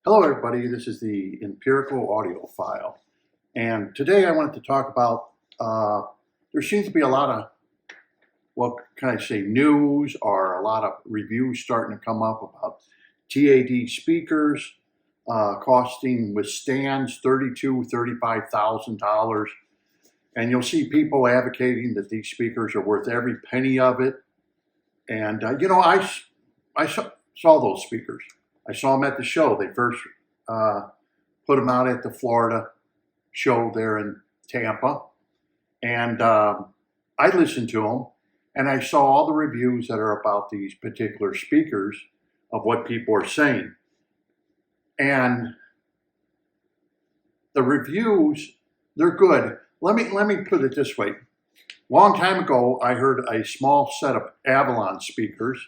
Hello everybody, this is the Empirical Audiophile, and today I wanted to talk about, there seems to be a lot of, what can I say, news or a lot of reviews starting to come up about TAD speakers costing with stands $32,000, $35,000, and you'll see people advocating that these speakers are worth every penny of it. And I saw those speakers. I saw them at the show. They first put them out at the Florida show there in Tampa. And I listened to them, and I saw all the reviews that are about these particular speakers of what people are saying. And the reviews, they're good. Let me put it this way. Long time ago, I heard a small set of Avalon speakers,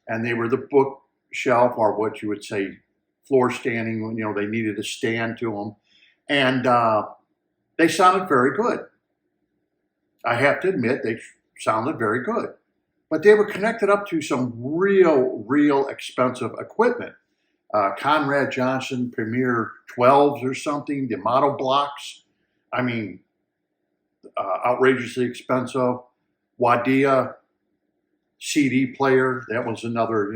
and they were the bookshelf, or what you would say, floor standing. They needed a stand to them, and they sounded very good. I have to admit, they sounded very good, but they were connected up to some real expensive equipment. Conrad Johnson Premier 12s or something, the model blocks. I mean, outrageously expensive. Wadia CD player, that was another,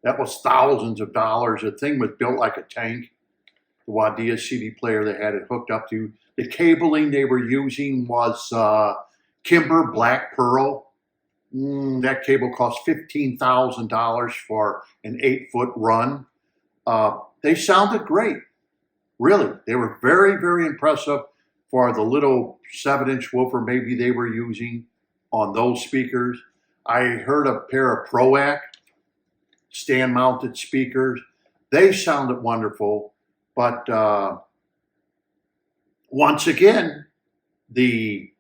that was thousands of dollars. The thing was built like a tank. The Wadia CD player, they had it hooked up to. The cabling they were using was Kimber Black Pearl. That cable cost $15,000 for an 8-foot run. They sounded great. Really, they were very impressive for the little 7-inch woofer maybe they were using on those speakers. I heard a pair of ProAct stand-mounted speakers. They sounded wonderful, but once again, the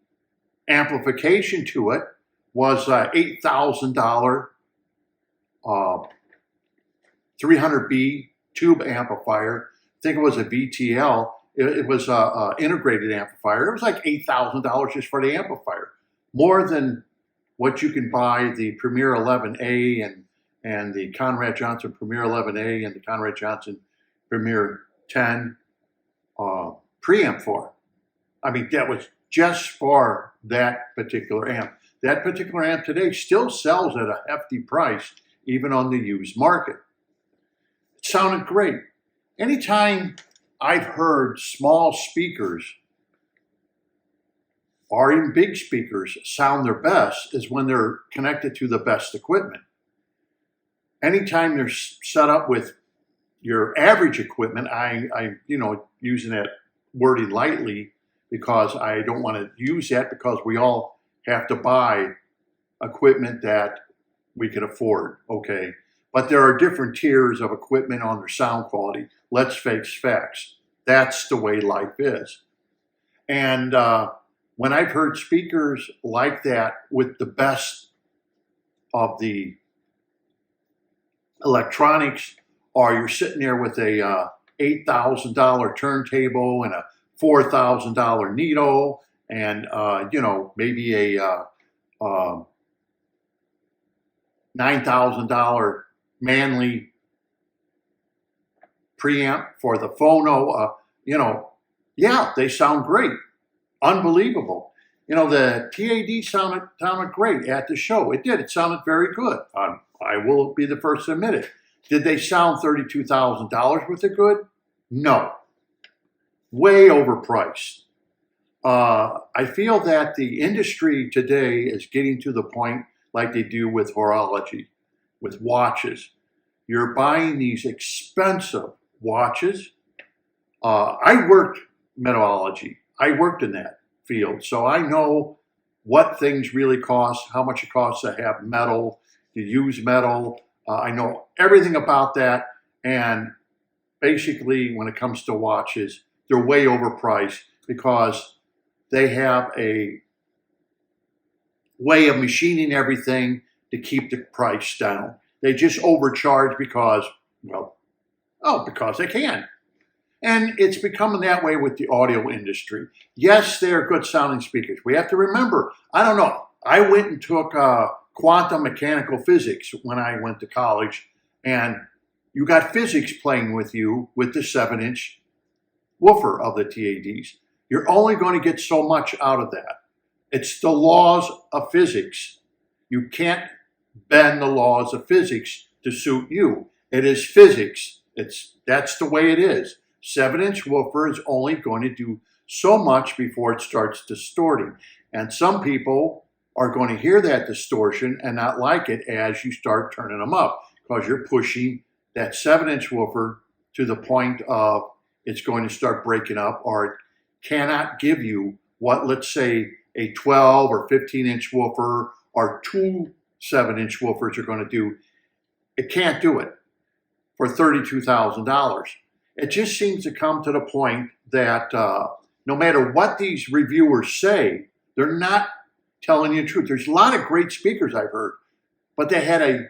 amplification to it was $8,000 300B tube amplifier. I think it was a VTL. It was an integrated amplifier. It was like $8,000 just for the amplifier, more than what you can buy the Premier 11A and the Conrad Johnson Premier 11A and the Conrad Johnson Premier 10 preamp for. I mean, that was just for that particular amp. That particular amp today still sells at a hefty price, even on the used market. It sounded great. Anytime I've heard small speakers or even big speakers sound their best is when they're connected to the best equipment. Anytime they're set up with your average equipment, I'm using that wording lightly because I don't want to use that, because we all have to buy equipment that we can afford, okay? But there are different tiers of equipment on their sound quality. Let's face facts. That's the way life is. And when I've heard speakers like that with the best of the electronics, or you're sitting there with a $8,000 turntable and a $4,000 needle and maybe a $9,000 Manley preamp for the phono, yeah, they sound great. Unbelievable. The TAD sounded great at the show. It did. It sounded very good. I will be the first to admit it. Did they sound $32,000 worth of good? No. Way overpriced. I feel that the industry today is getting to the point like they do with horology, with watches. You're buying these expensive watches. I worked metallurgy. I worked in that field, so I know what things really cost, how much it costs to have metal, to use metal. I know everything about that, and basically when it comes to watches, they're way overpriced because they have a way of machining everything to keep the price down. They just overcharge because they can. And it's becoming that way with the audio industry. Yes, they're good sounding speakers. We have to remember, I went and took quantum mechanical physics when I went to college, and you got physics playing with you with the 7-inch woofer of the TADs. You're only going to get so much out of that. It's the laws of physics. You can't bend the laws of physics to suit you. It is physics. That's the way it is. 7-inch woofer is only going to do so much before it starts distorting. And some people are going to hear that distortion and not like it as you start turning them up, because you're pushing that 7-inch woofer to the point of it's going to start breaking up, or it cannot give you what, let's say, a 12 or 15-inch woofer or 2 7-inch woofers are going to do. It can't do it for $32,000. It just seems to come to the point that no matter what these reviewers say, they're not telling you the truth. There's a lot of great speakers I've heard, but they had a,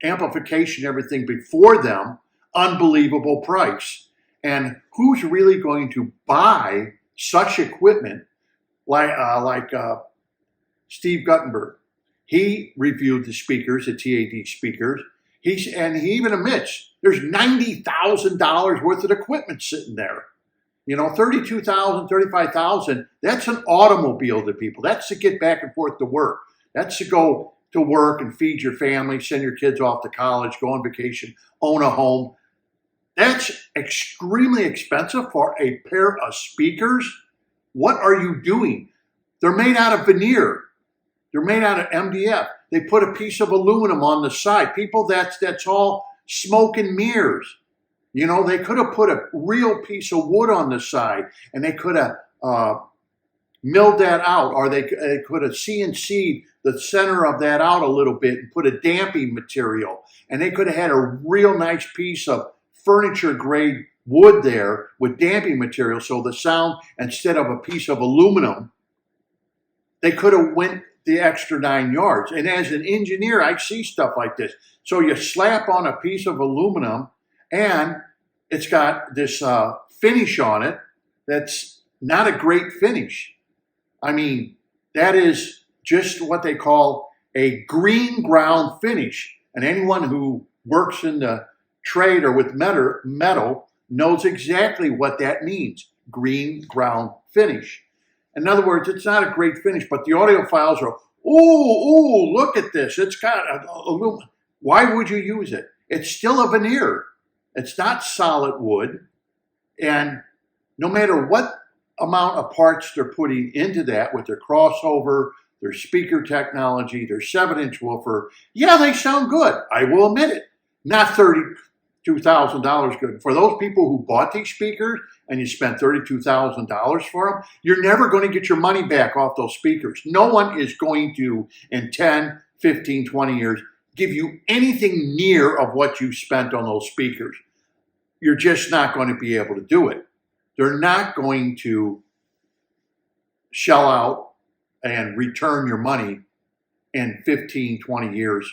amplification, everything before them, unbelievable price. And who's really going to buy such equipment like Steve Guttenberg? He reviewed the speakers, the TAD speakers. He even admits there's $90,000 worth of equipment sitting there. $32,000, $35,000, that's an automobile to people. That's to get back and forth to work. That's to go to work and feed your family, send your kids off to college, go on vacation, own a home. That's extremely expensive for a pair of speakers. What are you doing? They're made out of veneer. They're made out of MDF. They put a piece of aluminum on the side. People, that's all smoke and mirrors. They could have put a real piece of wood on the side, and they could have milled that out, or they could have CNC'd the center of that out a little bit and put a damping material. And they could have had a real nice piece of furniture grade wood there with damping material, so the sound, instead of a piece of aluminum, they could have went the extra 9 yards. And as an engineer, I see stuff like this. So you slap on a piece of aluminum, and it's got this finish on it that's not a great finish. I mean, that is just what they call a green ground finish. And anyone who works in the trade or with metal knows exactly what that means, green ground finish. In other words, it's not a great finish, but the audiophiles are, ooh, look at this. It's got aluminum. Why would you use it? It's still a veneer. It's not solid wood. And no matter what amount of parts they're putting into that with their crossover, their speaker technology, their 7-inch woofer, yeah, they sound good. I will admit it. Not $32,000 good. For those people who bought these speakers and you spent $32,000 for them, you're never going to get your money back off those speakers. No one is going to, in 10, 15, 20 years, give you anything near of what you spent on those speakers. You're just not going to be able to do it. They're not going to shell out and return your money in 15, 20 years,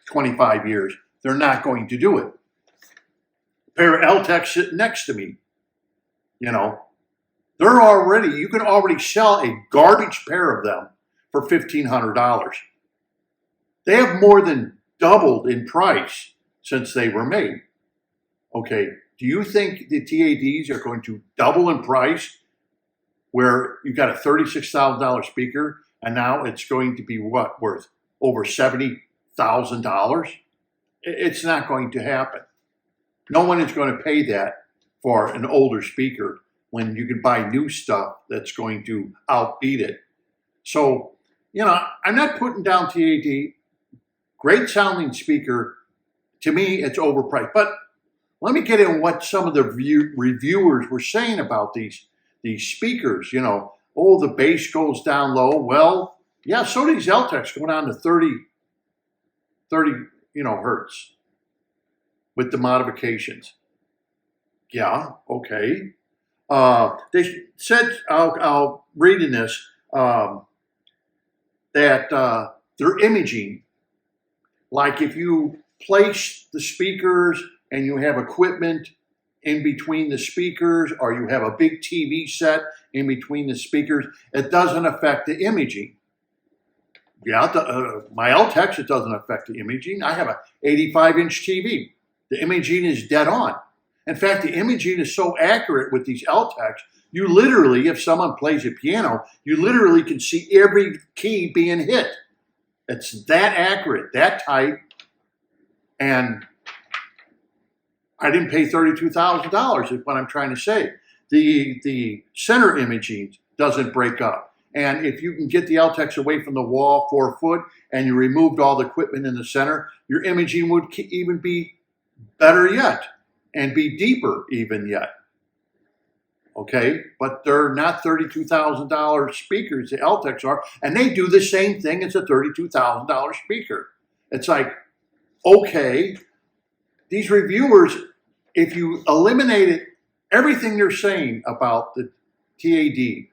25 years. They're not going to do it. A pair of LTECs sitting next to me, you can already sell a garbage pair of them for $1,500. They have more than doubled in price since they were made. Okay, do you think the TADs are going to double in price where you've got a $36,000 speaker and now it's going to be what, worth over $70,000? It's not going to happen. No one is going to pay that for an older speaker when you can buy new stuff that's going to outbeat it. So, I'm not putting down TAD. Great sounding speaker. To me, it's overpriced. But let me get in what some of the reviewers were saying about these speakers. The bass goes down low. Well, yeah, so do these LTECs go down to 30 hertz with the modifications. Yeah, okay. They said, I'll read in this, that they're imaging. Like if you place the speakers and you have equipment in between the speakers, or you have a big TV set in between the speakers, it doesn't affect the imaging. Yeah, my LTEX, it doesn't affect the imaging. I have a 85-inch TV. The imaging is dead on. In fact, the imaging is so accurate with these LTEX, you literally, if someone plays a piano, you literally can see every key being hit. It's that accurate, that tight, and I didn't pay $32,000 is what I'm trying to say. The center imaging doesn't break up. And if you can get the LTEX away from the wall 4 foot and you removed all the equipment in the center, your imaging would even be better yet and be deeper even yet. Okay, but they're not $32,000 speakers, the LTEX are, and they do the same thing as a $32,000 speaker. It's like, okay, these reviewers, if you eliminated everything they're saying about the TAD,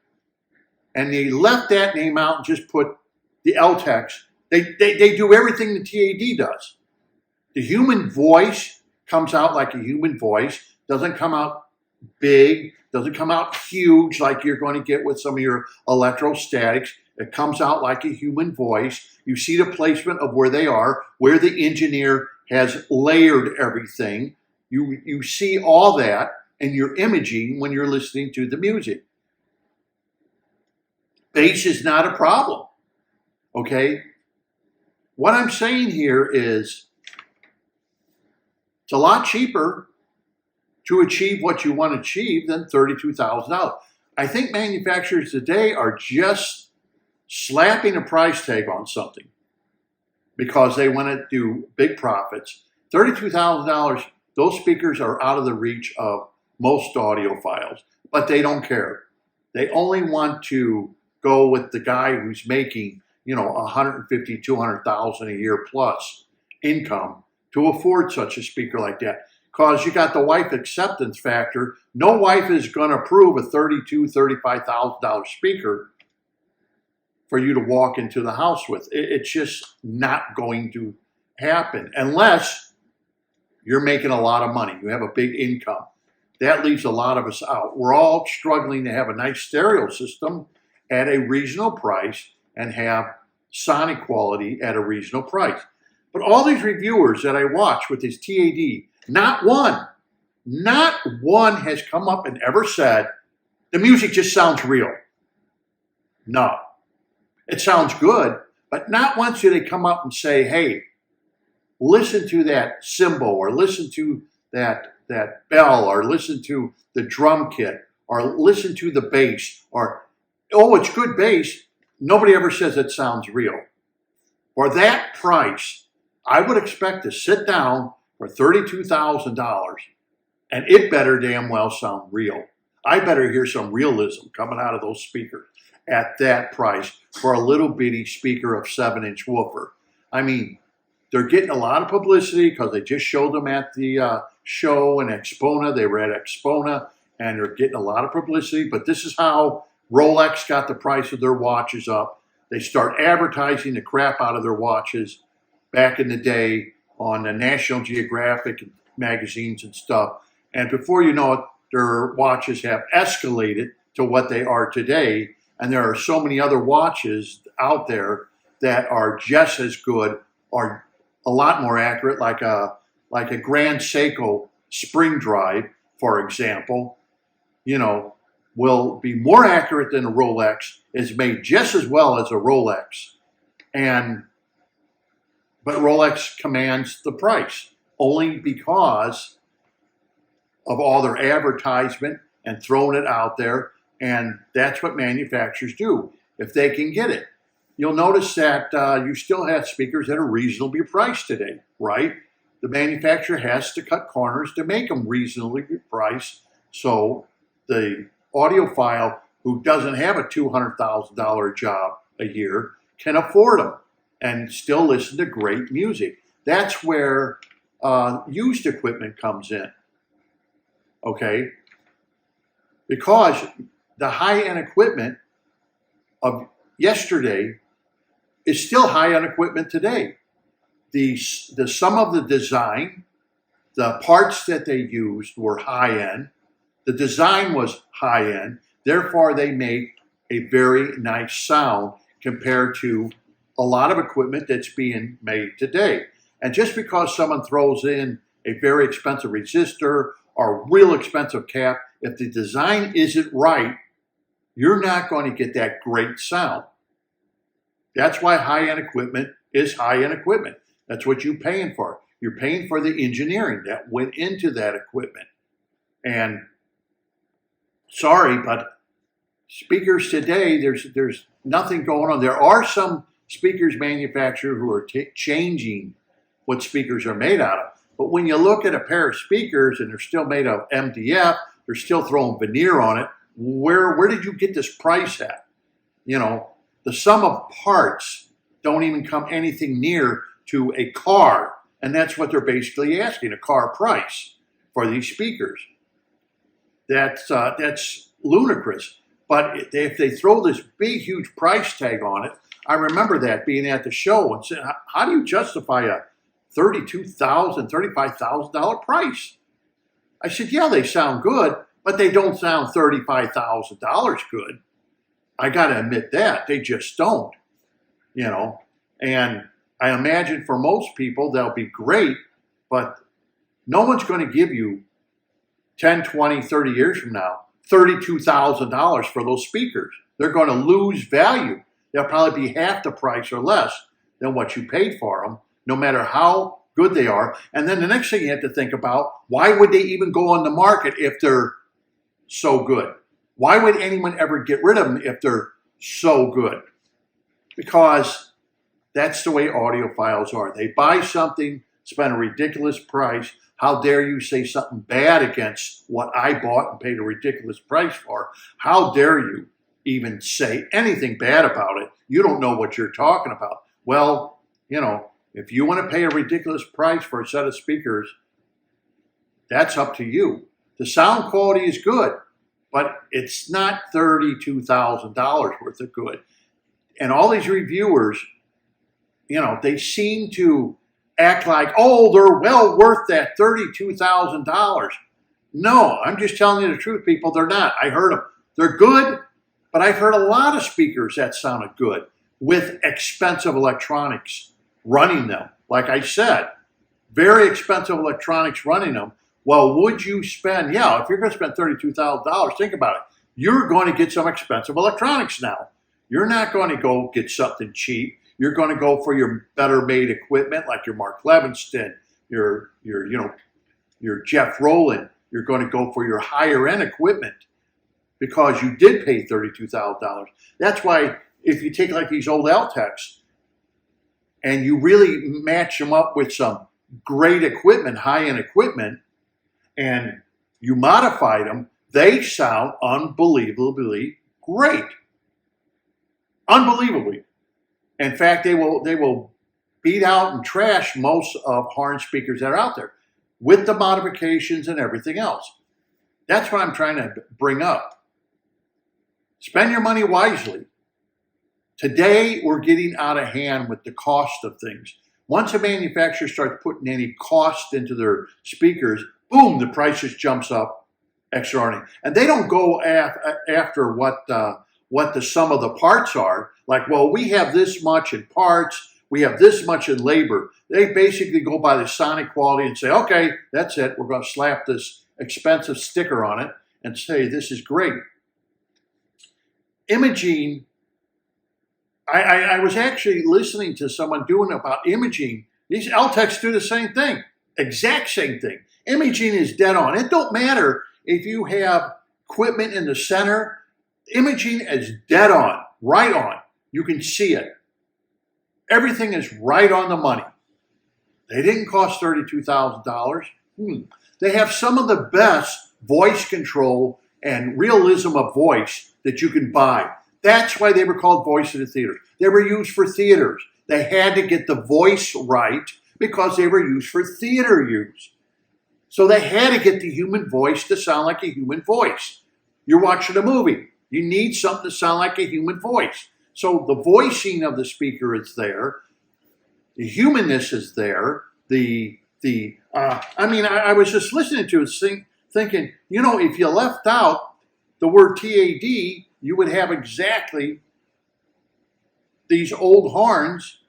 and they left that name out and just put the LTEX, they do everything the TAD does. The human voice comes out like a human voice, doesn't come out big, doesn't come out huge like you're going to get with some of your electrostatics. It comes out like a human voice. You see the placement of where they are, where the engineer has layered everything. You see all that in your imaging when you're listening to the music. Bass is not a problem, okay? What I'm saying here is it's a lot cheaper to achieve what you want to achieve than $32,000. I think manufacturers today are just slapping a price tag on something because they want to do big profits. $32,000, those speakers are out of the reach of most audiophiles, but they don't care. They only want to go with the guy who's making, $150,000, $200,000 a year plus income to afford such a speaker like that. Because you got the wife acceptance factor. No wife is going to approve a $32,000, $35,000 speaker for you to walk into the house with. It's just not going to happen unless you're making a lot of money. You have a big income. That leaves a lot of us out. We're all struggling to have a nice stereo system at a reasonable price and have sonic quality at a reasonable price. But all these reviewers that I watch with this TAD, not one has come up and ever said, the music just sounds real. No. It sounds good, but not once do they come up and say, hey, listen to that cymbal, or listen to that bell, or listen to the drum kit, or listen to the bass, or, oh, it's good bass. Nobody ever says it sounds real. For that price, I would expect to sit down for $32,000 and it better damn well sound real. I better hear some realism coming out of those speakers at that price for a little bitty speaker of 7-inch woofer. I mean, they're getting a lot of publicity because they just showed them at the show in Expona. They were at Expona and they're getting a lot of publicity, but this is how Rolex got the price of their watches up. They start advertising the crap out of their watches back in the day on the National Geographic magazines and stuff. And before you know it, their watches have escalated to what they are today. And there are so many other watches out there that are just as good or a lot more accurate, like a Grand Seiko spring drive, for example, will be more accurate than a Rolex, is made just as well as a Rolex. But Rolex commands the price only because of all their advertisement and throwing it out there. And that's what manufacturers do if they can get it. You'll notice that you still have speakers that are reasonably priced today, right? The manufacturer has to cut corners to make them reasonably priced. So the audiophile who doesn't have a $200,000 job a year can afford them and still listen to great music. That's where used equipment comes in, okay? Because the high-end equipment of yesterday is still high-end equipment today. The some of the design, the parts that they used were high-end. The design was high-end. Therefore, they make a very nice sound compared to a lot of equipment that's being made today. And just because someone throws in a very expensive resistor or a real expensive cap, if the design isn't right, you're not going to get that great sound. That's why high-end equipment is high-end equipment. That's what you're paying for. You're paying for the engineering that went into that equipment. And sorry, but speakers today, there's nothing going on. There are some speakers manufacturers who are changing what speakers are made out of. But when you look at a pair of speakers and they're still made of MDF, they're still throwing veneer on it, where did you get this price at? You know, the sum of parts don't even come anything near to a car. And that's what they're basically asking, a car price for these speakers. That's ludicrous. But if they throw this big, huge price tag on it, I remember that being at the show and saying, how do you justify a $32,000, $35,000 price? I said, yeah, they sound good, but they don't sound $35,000 good. I got to admit that. They just don't, you know. And I imagine for most people, they'll be great, but no one's going to give you 10, 20, 30 years from now, $32,000 for those speakers. They're going to lose value. They'll probably be half the price or less than what you paid for them, no matter how good they are. And then the next thing you have to think about, why would they even go on the market if they're so good? Why would anyone ever get rid of them if they're so good? Because that's the way audiophiles are. They buy something, spend a ridiculous price. How dare you say something bad against what I bought and paid a ridiculous price for? How dare you even say anything bad about it? You don't know what you're talking about. Well, you know, if you want to pay a ridiculous price for a set of speakers, that's up to you. The sound quality is good, but it's not $32,000 worth of good. And all these reviewers, you know, they seem to act like, oh, they're well worth that $32,000. No, I'm just telling you the truth, people. They're not. I heard them. They're good, but I've heard a lot of speakers that sounded good with expensive electronics running them. Like I said, very expensive electronics running them. Well, would you spend, yeah, if you're going to spend $32,000, think about it. You're going to get some expensive electronics now. You're not going to go get something cheap. You're going to go for your better made equipment like your Mark Levinston, your Jeff Rowland. You're going to go for your higher end equipment because you did pay $32,000. That's why if you take like these old Altecs and you really match them up with some great equipment, high end equipment, and you modify them, they sound unbelievably great. Unbelievably. In fact, they will beat out and trash most of horn speakers that are out there with the modifications and everything else. That's what I'm trying to bring up. Spend your money wisely. Today, we're getting out of hand with the cost of things. Once a manufacturer starts putting any cost into their speakers, boom, the price just jumps up extraordinarily. And they don't go after what the sum of the parts are. Like, well, we have this much in parts, we have this much in labor. They basically go by the sonic quality and say, okay, that's it. We're going to slap this expensive sticker on it and say, this is great. Imaging, I was actually listening to someone doing about imaging. These Altecs do the same thing, exact same thing. Imaging is dead on. It don't matter if you have equipment in the center. Imaging is dead on, right on. You can see it. Everything is right on the money. They didn't cost $32,000. They have some of the best voice control and realism of voice that you can buy. That's why they were called voice of the theater. They were used for theaters. They had to get the voice right because they were used for theater use. So they had to get the human voice to sound like a human voice. You're watching a movie. You need something to sound like a human voice. So the voicing of the speaker is there. The humanness is there. I was just listening to it thinking, you know, if you left out the word TAD, you would have exactly these old horns,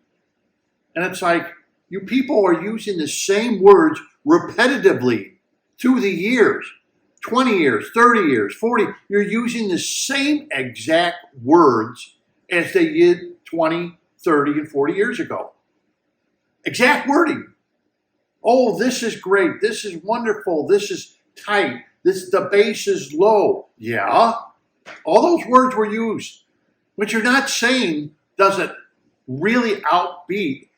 and it's like, you people are using the same words repetitively through the years, 20 years, 30 years, 40. You're using the same exact words as they did 20, 30, and 40 years ago. Exact wording. Oh, this is great. This is wonderful. This is tight. The bass is low. Yeah, all those words were used. What you're not saying doesn't really outbeat.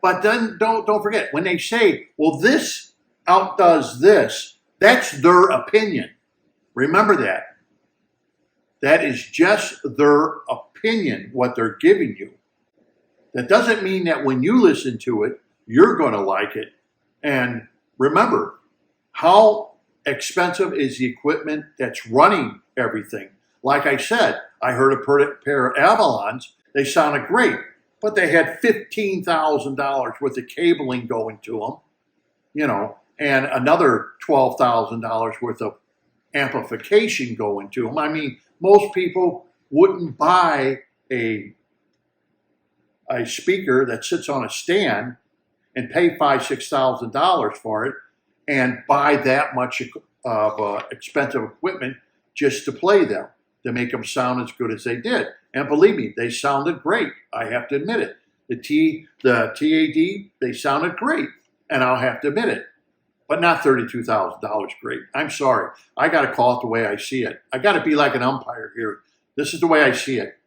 But then don't forget, when they say, well, this outdoes this, that's their opinion. Remember that. That is just their opinion, what they're giving you. That doesn't mean that when you listen to it, you're going to like it. And remember, how expensive is the equipment that's running everything? Like I said, I heard a pair of Avalons. They sounded great, but they had $15,000 worth of cabling going to them, you know, and another $12,000 worth of amplification going to them. I mean, most people wouldn't buy a speaker that sits on a stand and pay $5,000, $6,000 for it and buy that much of expensive equipment just to play them, to make them sound as good as they did. And believe me, they sounded great. I have to admit it. The TAD, they sounded great, and I'll have to admit it. But not $32,000 great. I'm sorry. I got to call it the way I see it. I got to be like an umpire here. This is the way I see it.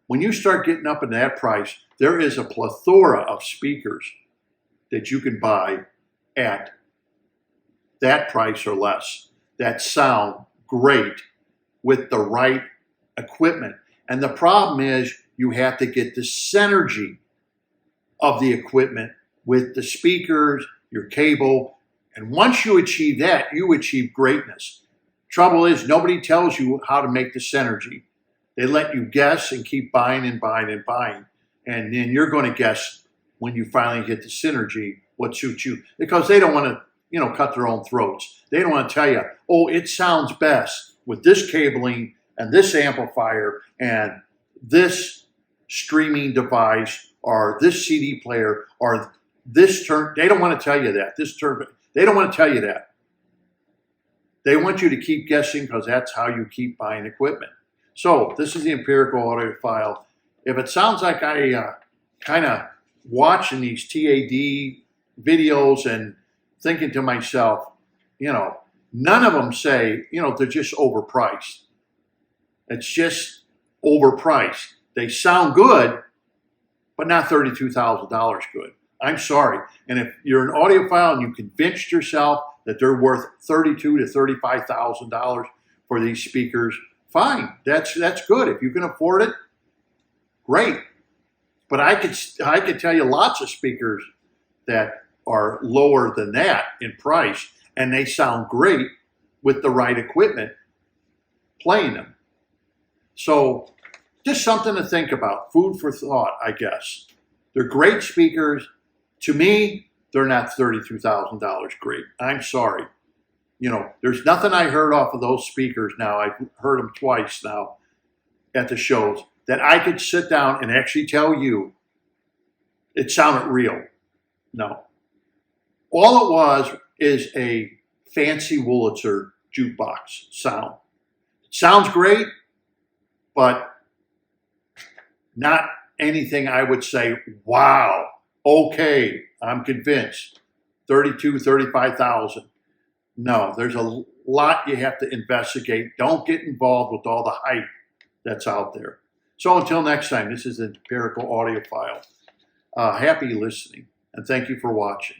When you start getting up in that price, there is a plethora of speakers that you can buy at that price or less that sound great with the right equipment. And the problem is you have to get the synergy of the equipment with the speakers, your cable. And once you achieve that, you achieve greatness. Trouble is, nobody tells you how to make the synergy. They let you guess and keep buying and buying and buying. And then you're going to guess when you finally get the synergy what suits you. Because they don't want to, you know, cut their own throats. They don't want to tell you, oh, it sounds best with this cabling and this amplifier and this streaming device or this CD player or this turn. They don't want to tell you that. They don't want to tell you that. They want you to keep guessing because that's how you keep buying equipment. So this is the Empirical Audiophile. If it sounds like I kind of watching these TAD videos and thinking to myself, you know, none of them say, you know, they're just overpriced. It's just overpriced. They sound good, but not $32,000 good. I'm sorry. And if you're an audiophile and you convinced yourself that they're worth $32,000 to $35,000 for these speakers, fine. That's good. If you can afford it, great. But I could tell you lots of speakers that are lower than that in price, and they sound great with the right equipment playing them. So just something to think about. Food for thought, I guess. They're great speakers. To me, they're not $32,000 great. I'm sorry. You know, there's nothing I heard off of those speakers now. I've heard them twice now at the shows that I could sit down and actually tell you it sounded real. No. All it was is a fancy Wurlitzer jukebox sound. It sounds great, but not anything I would say, wow, okay, I'm convinced. 32, 35,000. No, there's a lot you have to investigate. Don't get involved with all the hype that's out there. So until next time, this is the Empirical Audiophile. Happy listening, and thank you for watching.